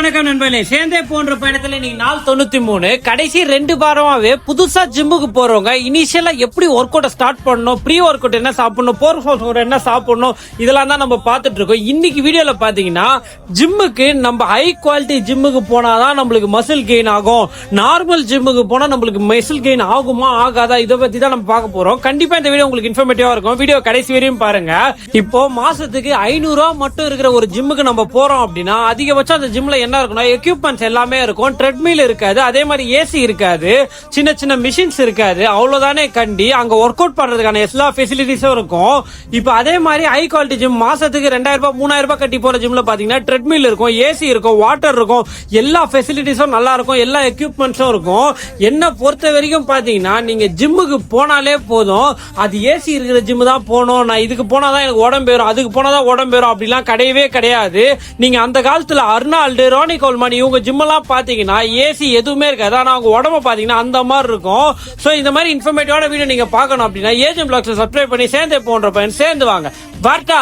வணக்கம் நண்பர்களே, சேர்ந்தே போன்ற பயணத்துல நீங்க நாள் 93 கடைசி 2 வாரமாவே புதுசா ஜிம்முக்கு போறவங்க இனிஷியலா எப்படி ஒர்க் அவுட் ஸ்டார்ட் பண்ணணும், ப்ரீ ஒர்க் அவுட் என்ன சாப்பிடணும், போர் என்ன சாப்பிடணும், இதெல்லாம் தான் நம்ம பார்த்துட்டு இருக்கோம். இன்னைக்கு வீடியோல பாத்தீங்கன்னா ஜிம்முக்கு நம்ம ஹை குவாலிட்டி ஜிம்முக்கு போனாதான் நம்மளுக்கு மசில் கெயின் ஆகும், நார்மல் ஜிம்முக்கு போனா நம்மளுக்கு மசில் கெயின் ஆகுமா ஆகாதா, இதை பத்தி தான் நம்ம பார்க்க போறோம். கண்டிப்பா இந்த வீடியோ உங்களுக்கு இன்ஃபர்மேட்டிவா இருக்கும். வீடியோ கடைசி வரையும் பாருங்க. இப்போ மாசத்துக்கு 500 ரூபாய் மட்டும் இருக்கிற ஒரு ஜிம்முக்கு நம்ம போறோம் அப்படின்னா அதிகபட்சம் அந்த ஜிம்ல என்ன இருக்கும்னா எக்யூப்மெண்ட்ஸ் எல்லாமே இருக்கும், ட்ரெட்மில் இருக்காது, அதே மாதிரி ஏசி இருக்காது, சின்ன சின்ன மிஷின்ஸ் இருக்காது, அவ்வளவுதானே கண்டி. அங்க ஒர்க் அவுட் பண்றதுக்கான எல்லா ஃபெசிலிட்டிஸும் இருக்கும். இப்போ அதே மாதிரி ஹை குவாலிட்டி ஜிம் மாசத்துக்கு 2000 ரூபாய் 3000 ரூபாய் கட்டி போற ஜிம்ல பாத்தீங்கன்னா ட்ரெட்மில் இருக்கும், ஏசி இருக்கும், வாட்டர் இருக்கும், எல்லா ஃபெசிலிட்டிஸும் நல்லா இருக்கும், எல்லா எக்யூப்மெண்ட்ஸும் இருக்கும். என்ன பொறுத்த வரைக்கும் பாத்தீங்கன்னா நீங்க ஜிம்முக்கு போனாலே போதும், அது ஏசி இருக்கிற ஜிம் தான் போகணும், நான் இதுக்கு போனாதான் எனக்கு உடம்பு ஏறும், அதுக்கு போனாதான் உடம்பு ஏறும் அப்படிலாம் கிடையவே கிடையாது. நீங்க அந்த காலத்துல அர்னால்டு, ரானி கோல்மன் இவங்க ஜிம் எல்லாம் பாத்தீங்கன்னா ஏசி எதுவுமே இருக்காது, ஆனா அவங்க உடம்ப பாத்தீங்கன்னா அந்த மாதிரி இருக்கும். சோ இந்த மாதிரி இன்ஃபர்மேட்டிவான வீடியோ நீங்க பார்க்கணும் அப்படின்னா ஏஜென்ட் பிளாக்ஸ் சப்ஸ்கிரைப் பண்ணி சேர்ந்தே போன்ற பையன் சேர்ந்து வாங்க. வார்த்தா